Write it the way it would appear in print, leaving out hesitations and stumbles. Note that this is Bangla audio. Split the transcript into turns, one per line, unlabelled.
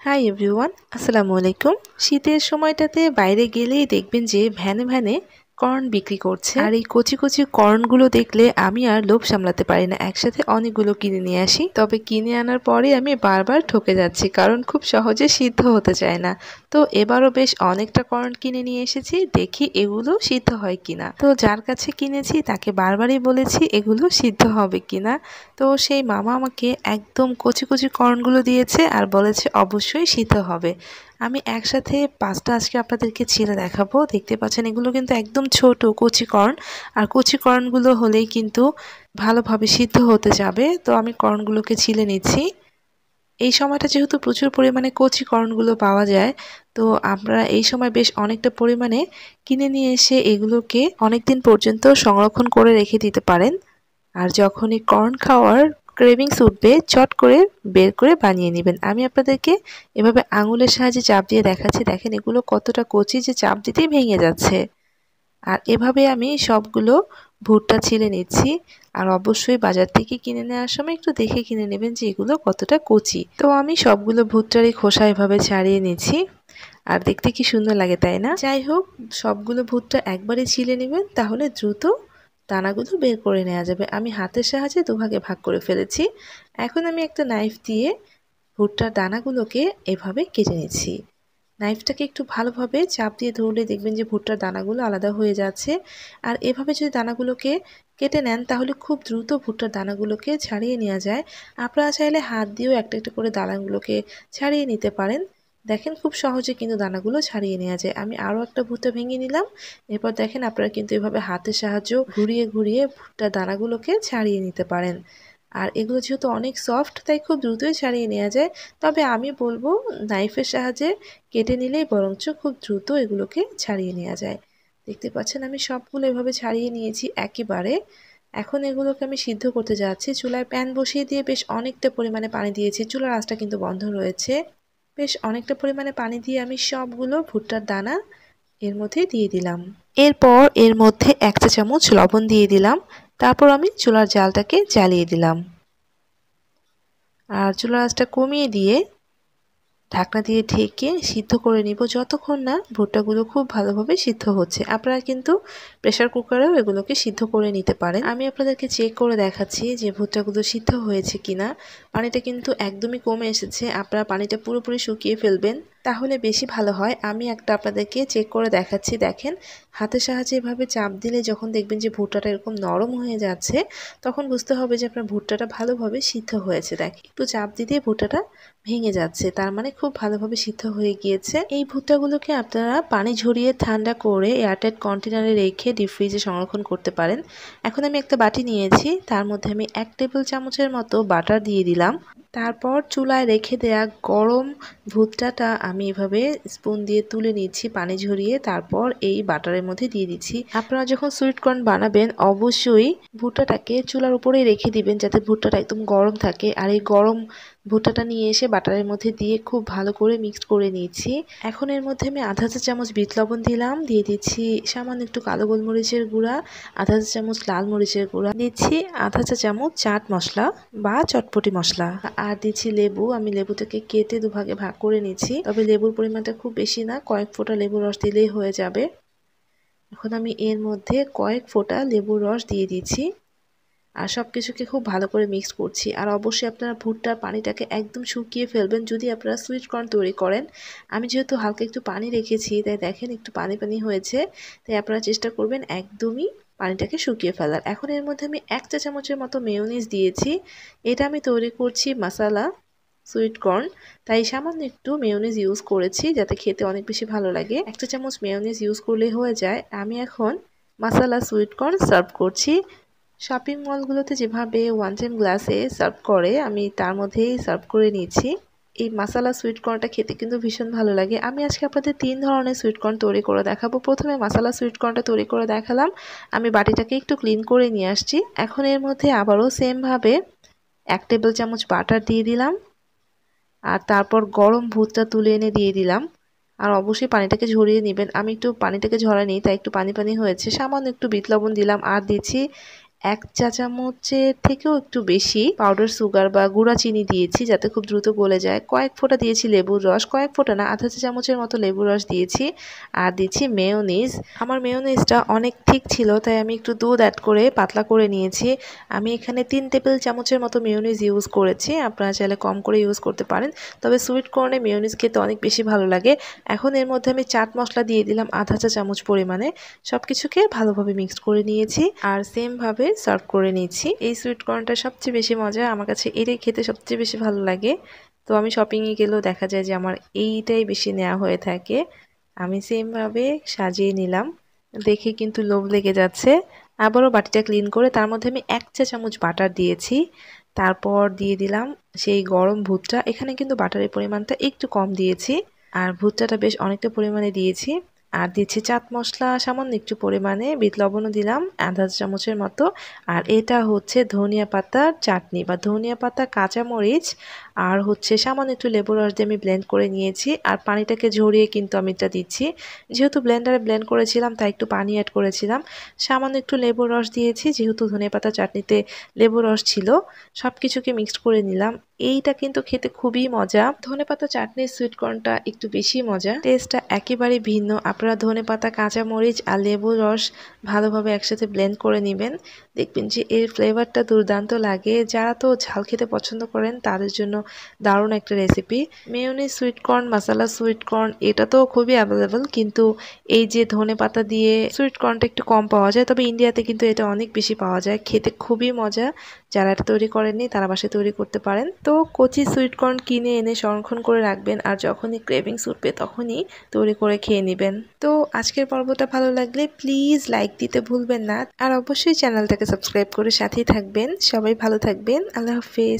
হাই এভরিওয়ান, আসসালামু আলাইকুম। শীতের সময়টাতে বাইরে গেলেই দেখবেন যে ভ্যানে ভ্যানে কর্ন বিক্রি করছে। আর এই কচি কচি কর্নগুলো দেখলে আমি আর লোভ সামলাতে পারি না, একসাথে অনেকগুলো কিনে নিয়ে আসি। তবে কিনে আনার পরে আমি বারবার ঠকে যাচ্ছি, কারণ খুব সহজে সিদ্ধ হতে চায় না। তো এবারও বেশ অনেকটা কর্ন কিনে নিয়ে এসেছি, দেখি এগুলো সিদ্ধ হয় কিনা। তো যার কাছে কিনেছি তাকে বারবারই বলেছি এগুলো সিদ্ধ হবে কিনা। তো সেই মামা আমাকে একদম কচি কচি কর্নগুলো দিয়েছে আর বলেছে অবশ্যই সিদ্ধ হবে। আমি একসাথে 5টা আজকে আপনাদেরকে ছিলে দেখাবো। দেখতে পাচ্ছেন এগুলো কিন্তু একদম ছোট কচি কর্ন, আর কচি কর্নগুলো হলেই কিন্তু ভালোভাবে সিদ্ধ হতে যাবে। তো আমি কর্নগুলোকে ছিলে নিচ্ছি। এই সময়টা যেহেতু প্রচুর পরিমাণে কচি কর্নগুলো পাওয়া যায়, তো আপনারা এই সময় বেশ অনেকটা পরিমাণে কিনে নিয়ে এসে এগুলোকে অনেকদিন পর্যন্ত সংরক্ষণ করে রেখে দিতে পারেন। আর যখনই কর্ন খাওয়ার ক্রেভিংস উঠবে চট করে বের করে বানিয়ে নেবেন। আমি আপনাদেরকে এভাবে আঙুলের সাহায্যে চাপ দিয়ে দেখাচ্ছি, দেখেন এগুলো কতটা কচি যে চাপ দিতেই ভেঙে যাচ্ছে। আর এভাবে আমি সবগুলো ভুট্টা ছিলে নিচ্ছি। আর অবশ্যই বাজার থেকে কিনে নেওয়ার সময় একটু দেখে কিনে নেবেন যে এগুলো কতটা কচি। তো আমি সবগুলো ভুট্টারই খোসা এভাবে ছাড়িয়ে নিচ্ছি। আর দেখতে কি সুন্দর লাগে, তাই না? যাই হোক, সবগুলো ভুট্টা একবারে ছিলে নেবেন, তাহলে দ্রুত দানাগুলো বের করে নেওয়া যাবে। আমি হাতের সাহায্যে দুভাগে ভাগ করে ফেলেছি। এখন আমি একটা নাইফ দিয়ে ভুট্টার দানাগুলোকে এভাবে কেটে নিচ্ছি। নাইফটাকে একটু ভালোভাবে চাপ দিয়ে ধরলে দেখবেন যে ভুট্টার দানাগুলো আলাদা হয়ে যাচ্ছে। আর এভাবে যদি দানাগুলোকে কেটে নেন তাহলে খুব দ্রুত ভুট্টার দানাগুলোকে ছাড়িয়ে নেওয়া যায়। আপনারা চাইলে হাত দিয়েও একটা একটা করে দানাগুলোকে ছাড়িয়ে নিতে পারেন। দেখেন খুব সহজে কিন্তু দানাগুলো ছাড়িয়ে নেওয়া যায়। আমি আরও একটা ভুট্টা ভেঙে নিলাম। এরপর দেখেন আপনারা কিন্তু এভাবে হাতের সাহায্যে ঘুরিয়ে ঘুরিয়ে ভুট্টার দানাগুলোকে ছাড়িয়ে নিতে পারেন। আর এগুলো যেহেতু অনেক সফট, তাই খুব দ্রুতই ছাড়িয়ে নেওয়া যায়। তবে আমি বলবো নাইফের সাহায্যে কেটে নিলেই বরঞ্চ খুব দ্রুত এগুলোকে ছাড়িয়ে নেওয়া যায়। দেখতে পাচ্ছেন আমি সবগুলো এভাবে ছাড়িয়ে নিয়েছি একেবারে। এখন এগুলোকে আমি সিদ্ধ করতে যাচ্ছি। চুলায় প্যান বসিয়ে দিয়ে বেশ অনেকটা পরিমাণে পানি দিয়েছি। চুলার আঁচটা কিন্তু বন্ধ রয়েছে। বেশ অনেকটা পরিমাণে পানি দিয়ে আমি সবগুলো ভুট্টার দানা এর মধ্যে দিয়ে দিলাম। এরপর এর মধ্যে 1 চা চামচ লবণ দিয়ে দিলাম। তারপর আমি চুলার জালটাকে জ্বালিয়ে দিলাম। আর চুলার আঁচটা কমিয়ে দিয়ে ঢাকনা দিয়ে ঢেকে সিদ্ধ করে নিব যতক্ষণ না ভুট্টাগুলো খুব ভালোভাবে সিদ্ধ হচ্ছে। আপনারা কিন্তু প্রেসার কুকারেও এগুলোকে সিদ্ধ করে নিতে পারেন। আমি আপনাদেরকে চেক করে দেখাচ্ছি যে ভুট্টাগুলো সিদ্ধ হয়েছে কিনা। পানিটা কিন্তু একদমই কমে এসেছে। আপনারা পানিটা পুরোপুরি শুকিয়ে ফেলবেন, তাহলে বেশি ভালো হয়। আমি একটা আপনাদেরকে চেক করে দেখাচ্ছি। দেখেন হাতের সাহায্যে এভাবে চাপ দিলে যখন দেখবেন যে ভুট্টাটা এরকম নরম হয়ে যাচ্ছে, তখন বুঝতে হবে যে আপনার ভুট্টাটা ভালোভাবে সিদ্ধ হয়েছে। দেখেন একটু চাপ দিতে ভুট্টাটা ভেঙে যাচ্ছে, তার মানে খুব ভালোভাবে সিদ্ধ হয়ে গিয়েছে। এই ভুট্টাগুলোকে আপনারা পানি ঝরিয়ে ঠান্ডা করে এয়ারটাইট কন্টেনারে রেখে ডিপ ফ্রিজে সংরক্ষণ করতে পারেন। এখন আমি একটা বাটি নিয়েছি, তার মধ্যে আমি 1 টেবিল চামচের মতো বাটার দিয়ে দিলাম। তারপর চুলায় রেখে দেয়া গরম ভুট্টাটা আমি এভাবে স্পুন দিয়ে তুলে নিচ্ছি পানি ঝরিয়ে, তারপর এই বাটারের মধ্যে দিয়ে দিচ্ছি। আপনারা যখন সুইট কর্ন বানাবেন অবশ্যই ভুট্টাটাকে চুলার উপরেই রেখে দিবেন, যাতে ভুট্টাটা একদম গরম থাকে। আর এই গরম ভুট্টাটা নিয়ে এসে বাটারের মধ্যে দিয়ে খুব ভালো করে মিক্সড করে নিচ্ছি। এখন এর মধ্যে আমি আধা চা চামচ বিট লবণ দিলাম, দিয়ে দিচ্ছি সামান্য একটু কালো গোলমরিচের গুঁড়া, আধা চা চামচ লাল মরিচের গুঁড়া, দিচ্ছি আধা চা চামচ চাট মশলা বা চটপটি মশলা, আর দিচ্ছি লেবু। আমি লেবুটাকে কেটে দুভাগে ভাগ করে নিচ্ছি, তবে লেবুর পরিমাণটা খুব বেশি না, কয়েক ফোঁটা লেবুর রস দিলেই হয়ে যাবে। এখন আমি এর মধ্যে কয়েক ফোঁটা লেবুর রস দিয়ে দিচ্ছি আর সব কিছুকে খুব ভালো করে মিক্স করছি। আর অবশ্যই আপনারা ভুট্টার পানিটাকে একদম শুকিয়ে ফেলবেন যদি আপনারা সুইট কর্ন তৈরি করেন। আমি যেহেতু হালকা একটু পানি রেখেছি, তাই দেখেন একটু পানি পানি হয়েছে, তাই আপনারা চেষ্টা করবেন একদমই পানিটাকে শুকিয়ে ফেলার। এখন এর মধ্যে আমি 1 চা চামচের মতো মেয়োনিজ দিয়েছি। এটা আমি তৈরি করছি মশলা সুইট কর্ন, তাই সামান্য একটু মেয়োনিজ ইউজ করেছি যাতে খেতে অনেক বেশি ভালো লাগে। 1 চা চামচ মেয়োনিজ ইউজ করলে হয়ে যায়। আমি এখন মশলা সুইট কর্ন সার্ভ করছি। শপিং মলগুলোতে যেভাবে ওয়ান টাইম গ্লাসে সার্ভ করে, আমি তার মধ্যেই সার্ভ করে নিয়েছি। এই মশলা সুইট কর্নটা খেতে কিন্তু ভীষণ ভালো লাগে। আমি আজকে আপনাদের 3 ধরনের সুইট কর্ন তৈরি করে দেখাবো। প্রথমে মশলা সুইট কর্নটা তৈরি করে দেখালাম। আমি বাটিটাকে একটু ক্লিন করে নিয়ে আসছি। এখন এর মধ্যে আবারও সেমভাবে 1 টেবিল চামচ বাটার দিয়ে দিলাম, আর তারপর গরম ভুট্টা তুলে এনে দিয়ে দিলাম। আর অবশ্যই পানিটাকে ঝরিয়ে নেবেন। আমি একটু পানিটাকে ঝরাই নিই, তাই একটু পানি পানি হয়েছে। সামান্য একটু বিট লবণ দিলাম, আর দিচ্ছি 1 চা চামচের থেকেও একটু বেশি পাউডার সুগার বা গুঁড়া চিনি দিয়েছি যাতে খুব দ্রুত গলে যায়। কয়েক ফোঁটা দিয়েছি লেবুর রস, কয়েক ফোঁটা না, আধা চা চামচের মতো লেবুর রস দিয়েছি। আর দিচ্ছি মেয়োনিজ। আমার মেয়োনিজটা অনেক ঠিক ছিল তাই আমি একটু দুধ অ্যাড করে পাতলা করে নিয়েছি। আমি এখানে 3 টেবিল চামচের মতো মেয়োনিজ ইউজ করেছি। আপনারা চাইলে কম করে ইউজ করতে পারেন, তবে সুইট কর্নে মেয়োনিজ খেতে অনেক বেশি ভালো লাগে। এখন এর মধ্যে আমি চাট মশলা দিয়ে দিলাম আধা চা চামচ পরিমাণে। সবকিছুকে ভালোভাবে মিক্সড করে নিয়েছি আর সেম ভাবে সার্ভ করে নিয়েছি। এই সুইট কর্নটা সবচেয়ে বেশি মজা, আমার কাছে এটাই খেতে সবচেয়ে বেশি ভালো লাগে। তো আমি শপিংয়ে গেলেও দেখা যায় যে আমার এইটাই বেশি নেওয়া হয়ে থাকে। আমি সেম ভাবে সাজিয়ে নিলাম, দেখে কিন্তু লোভ লেগে যাচ্ছে। আবারও বাটিটা ক্লিন করে তার মধ্যে আমি 1 চা চামচ বাটার দিয়েছি। তারপর দিয়ে দিলাম সেই গরম ভুট্টা। এখানে কিন্তু বাটারের পরিমাণটা একটু কম দিয়েছি আর ভুট্টাটা বেশ অনেকটা পরিমাণে দিয়েছি। আর দিচ্ছি চাট মশলা সামান্য একটু পরিমাণে, বিট লবণও দিলাম আধা চামচের মতো। আর এটা হচ্ছে ধনিয়া পাতার চাটনি বা ধনিয়া পাতা, কাঁচামরিচ আর হচ্ছে সামান্য একটু লেবুর রস দিয়ে আমি ব্লেন্ড করে নিয়েছি। আর পানিটাকে ঝরিয়ে কিন্তু আমি এটা দিচ্ছি, যেহেতু ব্লেন্ডারে ব্লেন্ড করেছিলাম তাই একটু পানি অ্যাড করেছিলাম। সামান্য একটু লেবুর রস দিয়েছি, যেহেতু ধনিয়া পাতা চাটনিতে লেবুর রস ছিল। সব কিছুকে মিক্সড করে নিলাম। এইটা কিন্তু খেতে খুবই মজা। ধনেপাতা চাটনির সুইট কর্নটা একটু বেশি মজা, টেস্টটা একেবারে ভিন্ন। আপনারা ধনেপাতা, কাঁচামরিচ আর লেবুর রস ভালোভাবে একসাথে ব্লেন্ড করে নেবেন, দেখবেন যে এর ফ্লেভারটা দুর্দান্ত লাগে। যারা তো ঝাল খেতে পছন্দ করেন তাদের জন্য দারুণ একটা রেসিপি। মেয়োনিজ সুইট কর্ন, মাসালা সুইট কর্ন এটা তো খুবই অ্যাভেলেবল, কিন্তু এই যে ধনেপাতা দিয়ে সুইট কর্নটা একটু কম পাওয়া যায়, তবে ইন্ডিয়াতে কিন্তু এটা অনেক বেশি পাওয়া যায়। খেতে খুবই মজা। যারা এটা তৈরি করেননি তারা বাসায় তৈরি করতে পারেন। তো কচি সুইট কর্ন কিনে এনে সংরক্ষণ করে রাখবেন আর যখনই ক্রেভিংস উঠবে তখনই তৈরি করে খেয়ে নেবেন। তো আজকের পর্বটা ভালো লাগলে প্লিজ লাইক দিতে ভুলবেন না আর অবশ্যই চ্যানেলটাকে সাবস্ক্রাইব করে সাথেই থাকবেন। সবাই ভালো থাকবেন। আল্লাহ হাফেজ।